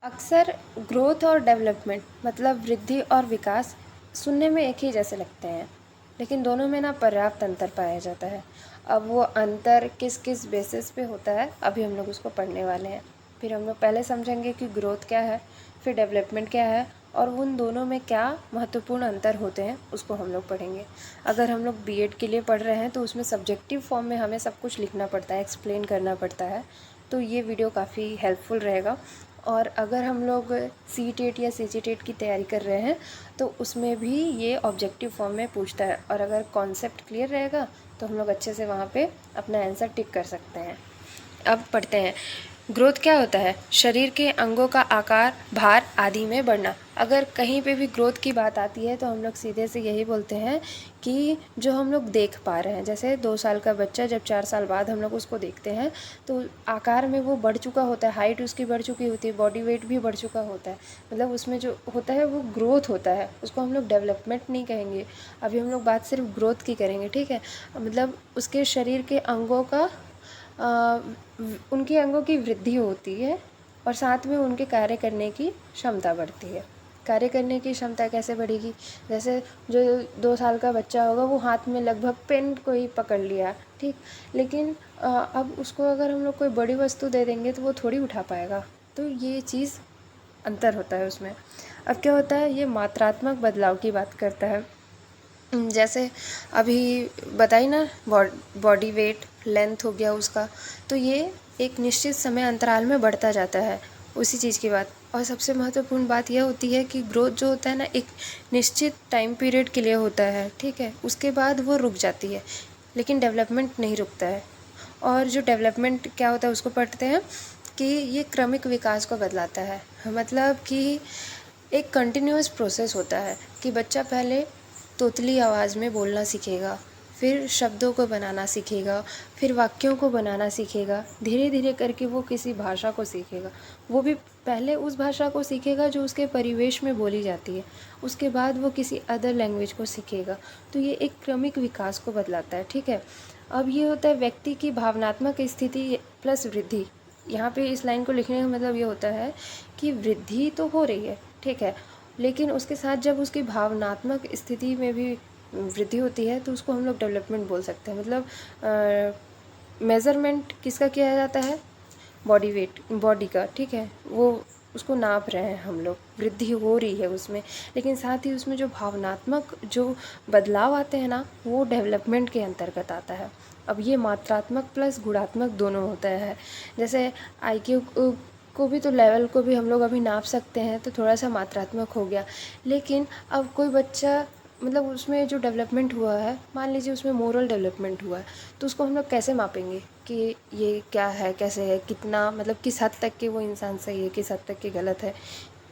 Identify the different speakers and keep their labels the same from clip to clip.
Speaker 1: अक्सर ग्रोथ और डेवलपमेंट मतलब वृद्धि और विकास सुनने में एक ही जैसे लगते हैं, लेकिन दोनों में ना पर्याप्त अंतर पाया जाता है। अब वो अंतर किस किस बेसिस पे होता है, अभी हम लोग उसको पढ़ने वाले हैं। फिर हम लोग पहले समझेंगे कि ग्रोथ क्या है, फिर डेवलपमेंट क्या है और उन दोनों में क्या महत्वपूर्ण अंतर होते हैं, उसको हम लोग पढ़ेंगे। अगर हम लोग बीएड के लिए पढ़ रहे हैं तो उसमें सब्जेक्टिव फॉर्म में हमें सब कुछ लिखना पड़ता है, एक्सप्लेन करना पड़ता है, तो ये वीडियो काफ़ी हेल्पफुल रहेगा। और अगर हम लोग सीटेट या सीजीटेट की तैयारी कर रहे हैं तो उसमें भी ये ऑब्जेक्टिव फॉर्म में पूछता है, और अगर कॉन्सेप्ट क्लियर रहेगा तो हम लोग अच्छे से वहाँ पे अपना आंसर टिक कर सकते हैं। अब पढ़ते हैं। ग्रोथ क्या होता है? शरीर के अंगों का आकार, भार आदि में बढ़ना। अगर कहीं पे भी ग्रोथ की बात आती है तो हम लोग सीधे से यही बोलते हैं कि जो हम लोग देख पा रहे हैं, जैसे 2 साल का बच्चा जब 4 साल बाद हम लोग उसको देखते हैं तो आकार में वो बढ़ चुका होता है, हाइट उसकी बढ़ चुकी होती है, बॉडी वेट भी बढ़ चुका होता है। मतलब उसमें जो होता है वो ग्रोथ होता है, उसको हम लोग डेवलपमेंट नहीं कहेंगे। अभी हम लोग बात सिर्फ ग्रोथ की करेंगे, ठीक है। मतलब उसके शरीर के अंगों का उनके अंगों की वृद्धि होती है और साथ में उनके कार्य करने की क्षमता बढ़ती है। कार्य करने की क्षमता कैसे बढ़ेगी? जैसे जो 2 साल का बच्चा होगा वो हाथ में लगभग पेन को ही पकड़ लिया, ठीक। लेकिन अब उसको अगर हम लोग कोई बड़ी वस्तु दे देंगे तो वो थोड़ी उठा पाएगा। तो ये चीज़ अंतर होता है उसमें। अब क्या होता है, ये मात्रात्मक बदलाव की बात करता है। जैसे अभी बताई ना, बॉडी वेट, लेंथ हो गया उसका, तो ये एक निश्चित समय अंतराल में बढ़ता जाता है, उसी चीज़ की बात। और सबसे महत्वपूर्ण बात यह होती है कि ग्रोथ जो होता है ना, एक निश्चित टाइम पीरियड के लिए होता है, ठीक है। उसके बाद वो रुक जाती है, लेकिन डेवलपमेंट नहीं रुकता है। और जो डेवलपमेंट क्या होता है उसको पढ़ते हैं कि ये क्रमिक विकास को बदलाता है। मतलब कि एक कंटिन्यूअस प्रोसेस होता है कि बच्चा पहले तोतली आवाज़ में बोलना सीखेगा, फिर शब्दों को बनाना सीखेगा, फिर वाक्यों को बनाना सीखेगा, धीरे धीरे करके वो किसी भाषा को सीखेगा। वो भी पहले उस भाषा को सीखेगा जो उसके परिवेश में बोली जाती है, उसके बाद वो किसी अदर लैंग्वेज को सीखेगा। तो ये एक क्रमिक विकास को बदलाता है, ठीक है। अब ये होता है व्यक्ति की भावनात्मक स्थिति प्लस वृद्धि। यहाँ पे इस लाइन को लिखने का मतलब ये होता है कि वृद्धि तो हो रही है, ठीक है, लेकिन उसके साथ जब उसकी भावनात्मक स्थिति में भी वृद्धि होती है तो उसको हम लोग डेवलपमेंट बोल सकते हैं। मतलब मेज़रमेंट किसका किया जाता है? बॉडी वेट, बॉडी का, ठीक है। वो उसको नाप रहे हैं हम लोग, वृद्धि हो रही है उसमें, लेकिन साथ ही उसमें जो भावनात्मक जो बदलाव आते हैं ना, वो डेवलपमेंट के अंतर्गत आता है। अब ये मात्रात्मक प्लस गुणात्मक दोनों होता है। जैसे आईक्यू को भी, तो लेवल को भी हम लोग अभी नाप सकते हैं, तो थोड़ा सा मात्रात्मक हो गया। लेकिन अब कोई बच्चा, मतलब उसमें जो डेवलपमेंट हुआ है, मान लीजिए उसमें मोरल डेवलपमेंट हुआ है, तो उसको हम लोग कैसे मापेंगे कि ये क्या है, कैसे है, कितना, मतलब किस हद तक के वो इंसान सही है, किस हद तक के गलत है।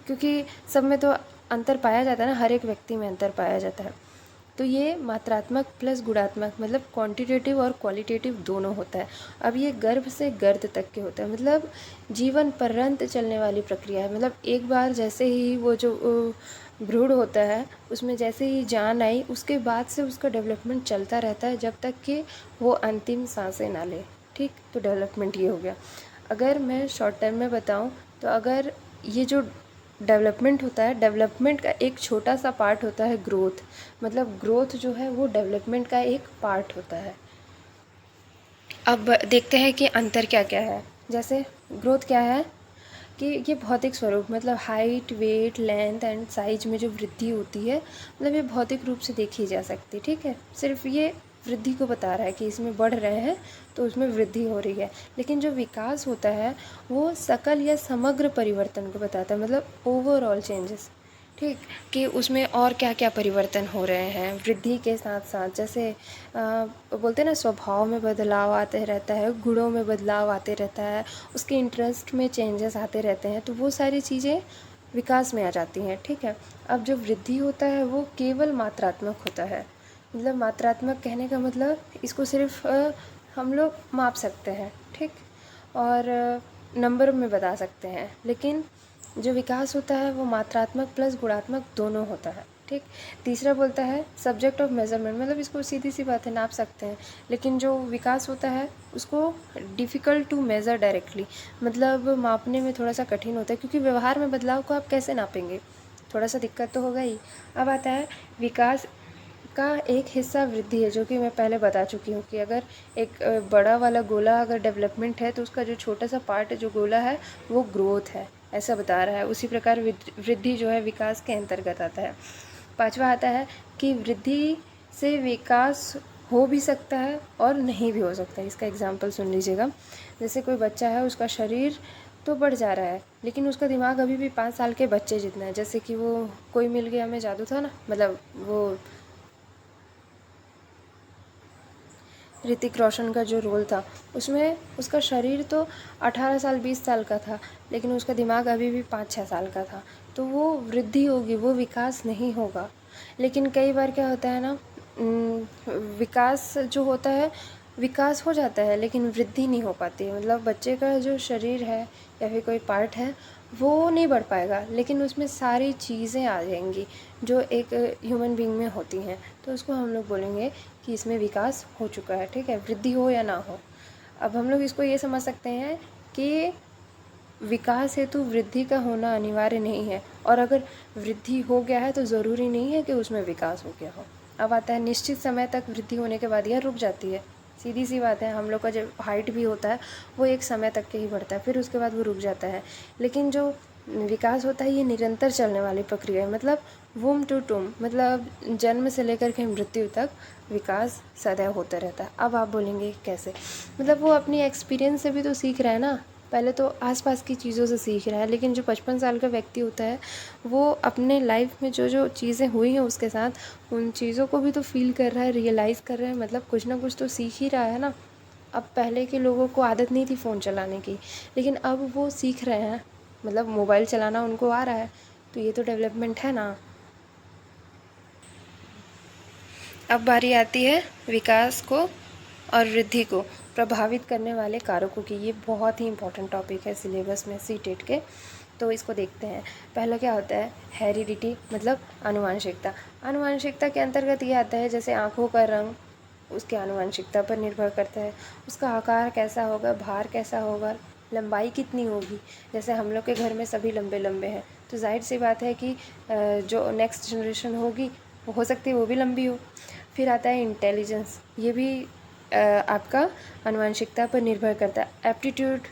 Speaker 1: क्योंकि सब में तो अंतर पाया जाता है ना, हर एक व्यक्ति में अंतर पाया जाता है। तो ये मात्रात्मक प्लस गुणात्मक, मतलब क्वांटिटेटिव और क्वालिटेटिव दोनों होता है। अब ये गर्भ से गर्द तक के होता है, मतलब जीवन पर्यंत चलने वाली प्रक्रिया है। मतलब एक बार जैसे ही वो जो भ्रूण होता है उसमें जैसे ही जान आई, उसके बाद से उसका डेवलपमेंट चलता रहता है जब तक कि वो अंतिम सांसें ना ले, ठीक। तो डेवलपमेंट ये हो गया। अगर मैं शॉर्ट टर्म में बताऊं तो अगर ये जो डेवलपमेंट होता है, डेवलपमेंट का एक छोटा सा पार्ट होता है ग्रोथ। मतलब ग्रोथ जो है वो डेवलपमेंट का एक पार्ट होता है। अब देखते हैं कि अंतर क्या क्या है। जैसे ग्रोथ क्या है कि ये भौतिक स्वरूप, मतलब height, weight, length and size में जो वृद्धि होती है, मतलब ये भौतिक रूप से देखी जा सकती है, ठीक है। सिर्फ ये वृद्धि को बता रहा है कि इसमें बढ़ रहे हैं तो उसमें वृद्धि हो रही है। लेकिन जो विकास होता है वो सकल या समग्र परिवर्तन को बताता है, मतलब ओवरऑल चेंजेस, ठीक। कि उसमें और क्या क्या परिवर्तन हो रहे हैं वृद्धि के साथ साथ। जैसे बोलते हैं ना, स्वभाव में बदलाव आते रहता है, गुणों में बदलाव आते रहता है, उसके इंटरेस्ट में चेंजेस आते रहते हैं, तो वो सारी चीज़ें विकास में आ जाती हैं, ठीक है। अब जो वृद्धि होता है वो केवल मात्रात्मक होता है। मतलब मात्रात्मक कहने का मतलब इसको सिर्फ हम लोग माप सकते हैं, ठीक, और नंबर में बता सकते हैं। लेकिन जो विकास होता है वो मात्रात्मक प्लस गुणात्मक दोनों होता है। ठीक। तीसरा बोलता है सब्जेक्ट ऑफ मेजरमेंट, मतलब इसको सीधी सी बात है, नाप सकते हैं, लेकिन जो विकास होता है उसको डिफ़िकल्ट टू मेज़र डायरेक्टली, मतलब मापने में थोड़ा सा कठिन होता है, क्योंकि व्यवहार में बदलाव को आप कैसे नापेंगे, थोड़ा सा दिक्कत तो होगा ही। अब आता है विकास का एक हिस्सा वृद्धि है, जो कि मैं पहले बता चुकी हूँ कि अगर एक बड़ा वाला गोला अगर डेवलपमेंट है तो उसका जो छोटा सा पार्ट जो गोला है वो ग्रोथ है, ऐसा बता रहा है। उसी प्रकार वृद्धि जो है विकास के अंतर्गत आता है। पांचवा आता है कि वृद्धि से विकास हो भी सकता है और नहीं भी हो सकता है। इसका एग्जाम्पल सुन लीजिएगा। जैसे कोई बच्चा है, उसका शरीर तो बढ़ जा रहा है लेकिन उसका दिमाग अभी भी 5 साल के बच्चे जितना है। जैसे कि वो कोई मिल गया में जादू था ना, मतलब वो ऋतिक रोशन का जो रोल था उसमें उसका शरीर तो 18 साल 20 साल का था, लेकिन उसका दिमाग अभी भी 5-6 साल का था। तो वो वृद्धि होगी, वो विकास नहीं होगा। लेकिन कई बार क्या होता है ना, विकास जो होता है, विकास हो जाता है लेकिन वृद्धि नहीं हो पाती। मतलब बच्चे का जो शरीर है या फिर कोई पार्ट है वो नहीं बढ़ पाएगा, लेकिन उसमें सारी चीज़ें आ जाएंगी जो एक ह्यूमन बीइंग में होती हैं, तो उसको हम लोग बोलेंगे कि इसमें विकास हो चुका है। ठीक है, वृद्धि हो या ना हो। अब हम लोग इसको ये समझ सकते हैं कि विकास हेतु वृद्धि का होना अनिवार्य नहीं है, और अगर वृद्धि हो गया है तो ज़रूरी नहीं है कि उसमें विकास हो गया हो। अब आता है निश्चित समय तक वृद्धि होने के बाद यह रुक जाती है। सीधी सी बात है, हम लोग का जो हाइट भी होता है वो एक समय तक के ही बढ़ता है, फिर उसके बाद वो रुक जाता है। लेकिन जो विकास होता है ये निरंतर चलने वाली प्रक्रिया है, मतलब वूम टू टूम, मतलब जन्म से लेकर के मृत्यु तक विकास सदैव होता रहता है। अब आप बोलेंगे कैसे, मतलब वो अपनी एक्सपीरियंस से भी तो सीख रहा है ना। पहले तो आसपास की चीज़ों से सीख रहा है, लेकिन जो 55 साल का व्यक्ति होता है वो अपने लाइफ में जो जो चीज़ें हुई हैं उसके साथ उन चीज़ों को भी तो फील कर रहा है, रियलाइज़ कर रहा है, मतलब कुछ ना कुछ तो सीख ही रहा है ना। अब पहले के लोगों को आदत नहीं थी फ़ोन चलाने की, लेकिन अब वो सीख रहे हैं, मतलब मोबाइल चलाना उनको आ रहा है, तो ये तो डेवलपमेंट है ना। अब बारी आती है विकास को और वृद्धि को प्रभावित करने वाले कारकों की। ये बहुत ही इंपॉर्टेंट टॉपिक है सिलेबस में सीटेट के, तो इसको देखते हैं। पहला क्या होता है, हेरिडिटी, मतलब आनुवंशिकता। आनुवंशिकता के अंतर्गत ये आता है जैसे आँखों का रंग उसके आनुवंशिकता पर निर्भर करता है, उसका आकार कैसा होगा, भार कैसा होगा, लंबाई कितनी होगी। जैसे हम लोग के घर में सभी लंबे लंबे हैं, तो जाहिर सी बात है कि जो नेक्स्ट जनरेशन होगी हो सकती है वो भी लंबी हो। फिर आता है इंटेलिजेंस, ये भी आपका आनुवंशिकता पर निर्भर करता है। एप्टीट्यूड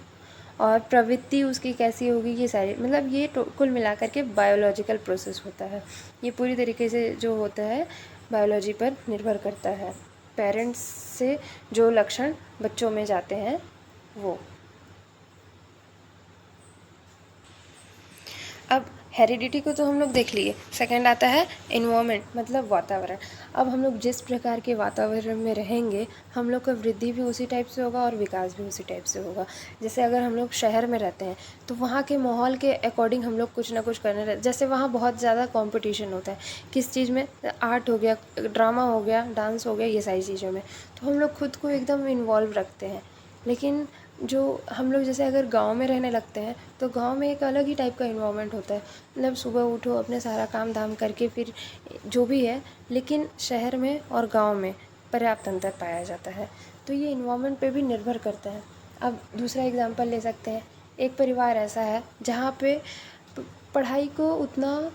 Speaker 1: और प्रवृत्ति उसकी कैसी होगी, ये सारी, मतलब ये कुल मिलाकर के बायोलॉजिकल प्रोसेस होता है। ये पूरी तरीके से जो होता है बायोलॉजी पर निर्भर करता है। पेरेंट्स से जो लक्षण बच्चों में जाते हैं वो। अब हेरिडिटी को तो हम लोग देख लिए। सेकंड आता है इन्वायरमेंट, मतलब वातावरण। अब हम लोग जिस प्रकार के वातावरण में रहेंगे हम लोग का वृद्धि भी उसी टाइप से होगा और विकास भी उसी टाइप से होगा। जैसे अगर हम लोग शहर में रहते हैं तो वहाँ के माहौल के अकॉर्डिंग हम लोग कुछ ना कुछ करने रहते, जैसे वहाँ बहुत ज़्यादा कॉम्पिटिशन होता है किस चीज़ में, आर्ट हो गया, ड्रामा हो गया, डांस हो गया, ये सारी चीज़ों में, तो हम लोग खुद को एकदम इन्वॉल्व रखते हैं। लेकिन जो हम लोग जैसे अगर गांव में रहने लगते हैं तो गांव में एक अलग ही टाइप का इन्वायरमेंट होता है, मतलब सुबह उठो अपने सारा काम धाम करके फिर जो भी है। लेकिन शहर में और गांव में पर्याप्त अंतर पाया जाता है, तो ये इन्वायरमेंट पे भी निर्भर करता है। अब दूसरा एग्जांपल ले सकते हैं, एक परिवार ऐसा है जहाँ पे पढ़ाई को उतना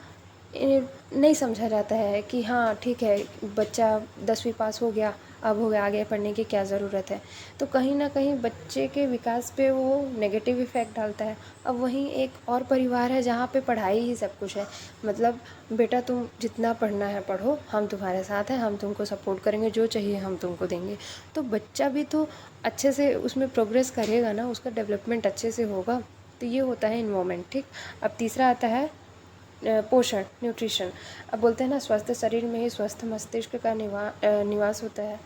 Speaker 1: नहीं समझा जाता है कि हाँ ठीक है बच्चा 10वीं पास हो गया, अब हो गया, आगे पढ़ने की क्या ज़रूरत है, तो कहीं ना कहीं बच्चे के विकास पे वो नेगेटिव इफ़ेक्ट डालता है। अब वहीं एक और परिवार है जहाँ पे पढ़ाई ही सब कुछ है, मतलब बेटा तुम जितना पढ़ना है पढ़ो, हम तुम्हारे साथ हैं, हम तुमको सपोर्ट करेंगे, जो चाहिए हम तुमको देंगे। तो बच्चा भी तो अच्छे से उसमें प्रोग्रेस करेगा ना, उसका डेवलपमेंट अच्छे से होगा। तो ये होता है इन्वायरमेंट। ठीक। अब तीसरा आता है पोषण, न्यूट्रिशन। अब बोलते हैं ना स्वस्थ शरीर में ही स्वस्थ मस्तिष्क का निवास होता है।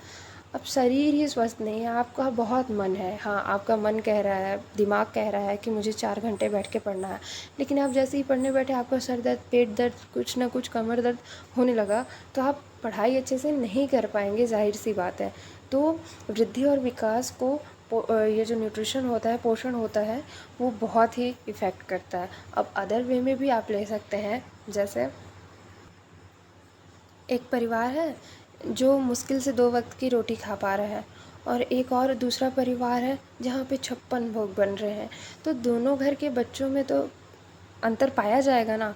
Speaker 1: अब शरीर ही स्वस्थ नहीं है, आपका बहुत मन है, हाँ आपका मन कह रहा है, दिमाग कह रहा है कि मुझे 4 घंटे बैठ के पढ़ना है, लेकिन आप जैसे ही पढ़ने बैठे आपका सर दर्द, पेट दर्द, कुछ ना कुछ कमर दर्द होने लगा, तो आप पढ़ाई अच्छे से नहीं कर पाएंगे, जाहिर सी बात है। तो वृद्धि और विकास को ये जो न्यूट्रिशन होता है, पोषण होता है, वो बहुत ही इफ़ेक्ट करता है। अब अदर वे में भी आप ले सकते हैं, जैसे एक परिवार है जो मुश्किल से 2 वक्त की रोटी खा पा रहा है, और एक और दूसरा परिवार है जहाँ पे 56 भोग बन रहे हैं। तो दोनों घर के बच्चों में तो अंतर पाया जाएगा ना,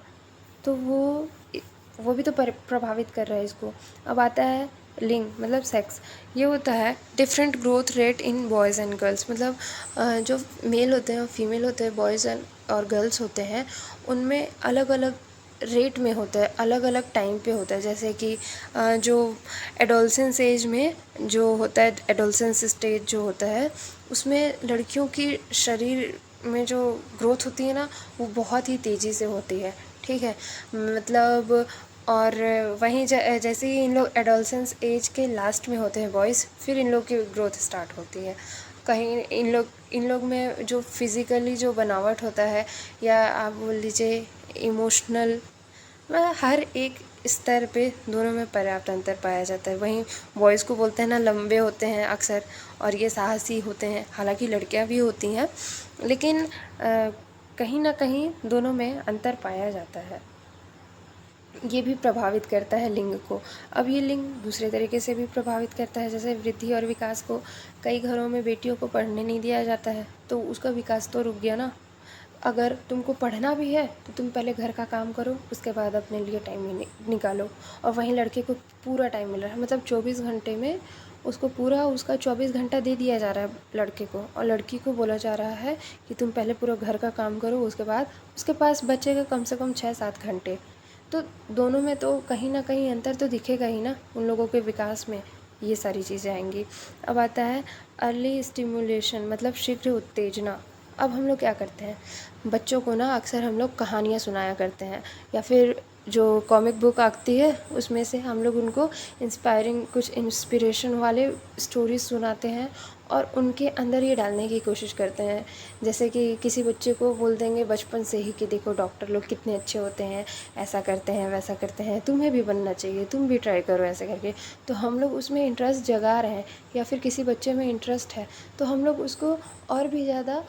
Speaker 1: तो वो भी तो प्रभावित कर रहा है इसको। अब आता है लिंग, मतलब सेक्स। ये होता है different growth rate in boys and girls, मतलब जो मेल होते हैं और फीमेल होते हैं, बॉयज़ एंड और गर्ल्स होते हैं, उनमें अलग अलग रेट में होता है, अलग अलग टाइम पे होता है। जैसे कि जो एडोलसेंस एज में जो होता है, एडोलसेंस स्टेज जो होता है, उसमें लड़कियों की शरीर में जो ग्रोथ होती है ना, वो बहुत ही तेज़ी से होती है, ठीक है। मतलब और वहीं जैसे ही इन लोग एडोलसेंस एज के लास्ट में होते हैं बॉयज़, फिर इन लोग की ग्रोथ स्टार्ट होती है। कहीं इन लोग में जो फिज़िकली जो बनावट होता है, या आप बोल लीजिए इमोशनल, मतलब हर एक स्तर पे दोनों में पर्याप्त अंतर पाया जाता है। वहीं बॉयज़ को बोलते हैं ना, लंबे होते हैं अक्सर, और ये साहसी होते हैं। हालांकि लड़कियां भी होती हैं, लेकिन कहीं ना कहीं दोनों में अंतर पाया जाता है। ये भी प्रभावित करता है लिंग को। अब ये लिंग दूसरे तरीके से भी प्रभावित करता है, जैसे वृद्धि और विकास को। कई घरों में बेटियों को पढ़ने नहीं दिया जाता है, तो उसका विकास तो रुक गया ना। अगर तुमको पढ़ना भी है तो तुम पहले घर का काम करो, उसके बाद अपने लिए टाइम निकालो। और वहीं लड़के को पूरा टाइम मिल रहा है, मतलब 24 घंटे में उसको पूरा उसका 24 घंटा दे दिया जा रहा है लड़के को, और लड़की को बोला जा रहा है कि तुम पहले पूरा घर का काम करो, उसके बाद उसके पास बचेगा कम से कम 6-7 घंटे। तो दोनों में तो कहीं ना कहीं अंतर तो दिखेगा ही ना, उन लोगों के विकास में ये सारी चीज़ें आएंगी। अब आता है अर्ली स्टिमुलेशन, मतलब शीघ्र उत्तेजना। अब हम लोग क्या करते हैं, बच्चों को ना अक्सर हम लोग कहानियाँ सुनाया करते हैं, या फिर जो कॉमिक बुक आती है उसमें से हम लोग उनको कुछ इंस्पिरेशन वाले स्टोरीज सुनाते हैं, और उनके अंदर ये डालने की कोशिश करते हैं। जैसे कि किसी बच्चे को बोल देंगे बचपन से ही कि देखो डॉक्टर लोग कितने अच्छे होते हैं, ऐसा करते हैं वैसा करते हैं, तुम्हें भी बनना चाहिए, तुम भी ट्राई करो ऐसे करके। तो हम लोग उसमें इंटरेस्ट जगा रहे हैं, या फिर किसी बच्चे में इंटरेस्ट है तो हम लोग उसको और भी ज़्यादा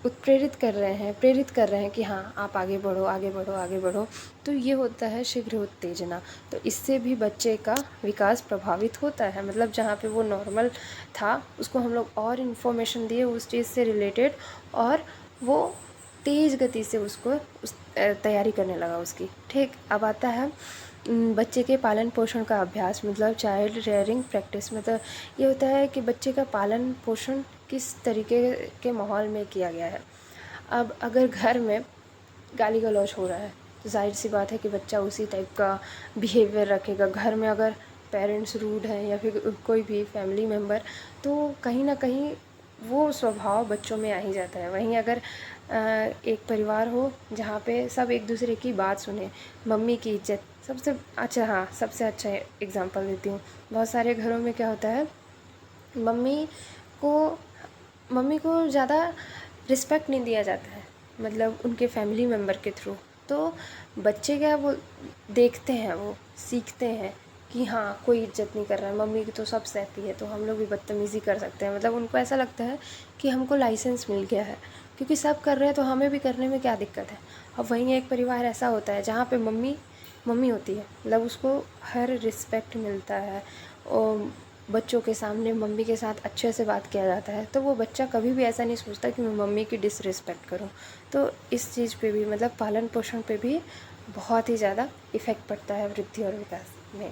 Speaker 1: उत्प्रेरित कर रहे हैं, प्रेरित कर रहे हैं कि हाँ आप आगे बढ़ो, आगे बढ़ो, आगे बढ़ो। तो ये होता है शीघ्र उत्तेजना। तो इससे भी बच्चे का विकास प्रभावित होता है, मतलब जहाँ पे वो नॉर्मल था उसको हम लोग और इन्फॉर्मेशन दिए उस चीज़ से रिलेटेड, और वो तेज़ गति से उसको तैयारी करने लगा उसकी। ठीक, अब आता है बच्चे के पालन पोषण का अभ्यास, मतलब चाइल्ड रेयरिंग प्रैक्टिस। मतलब ये होता है कि बच्चे का पालन पोषण किस तरीके के माहौल में किया गया है। अब अगर घर में गाली गलौज हो रहा है तो जाहिर सी बात है कि बच्चा उसी टाइप का बिहेवियर रखेगा। घर में अगर पेरेंट्स रूड हैं या फिर कोई भी फैमिली मेम्बर, तो कहीं ना कहीं वो स्वभाव बच्चों में आ ही जाता है। वहीं अगर एक परिवार हो जहाँ पे सब एक दूसरे की बात सुने, मम्मी की इज्जत सबसे अच्छा, हाँ सबसे अच्छा एग्जांपल देती हूँ। बहुत सारे घरों में क्या होता है, मम्मी को मम्मी को ज़्यादा रिस्पेक्ट नहीं दिया जाता है, मतलब उनके फैमिली मेम्बर के थ्रू। तो बच्चे क्या वो देखते हैं, वो सीखते हैं कि हाँ कोई इज्जत नहीं कर रहा है, मम्मी की तो सब सहती है, तो हम लोग भी बदतमीज़ी कर सकते हैं। मतलब उनको ऐसा लगता है कि हमको लाइसेंस मिल गया है, क्योंकि सब कर रहे हैं तो हमें भी करने में क्या दिक्कत है। अब वहीं एक परिवार ऐसा होता है जहाँ पे मम्मी मम्मी होती है, मतलब उसको हर रिस्पेक्ट मिलता है, और बच्चों के सामने मम्मी के साथ अच्छे से बात किया जाता है, तो वो बच्चा कभी भी ऐसा नहीं सोचता कि मैं मम्मी की डिसरिस्पेक्ट करूं। तो इस चीज़ पे भी, मतलब पालन पोषण पे भी बहुत ही ज़्यादा इफ़ेक्ट पड़ता है वृद्धि और विकास में।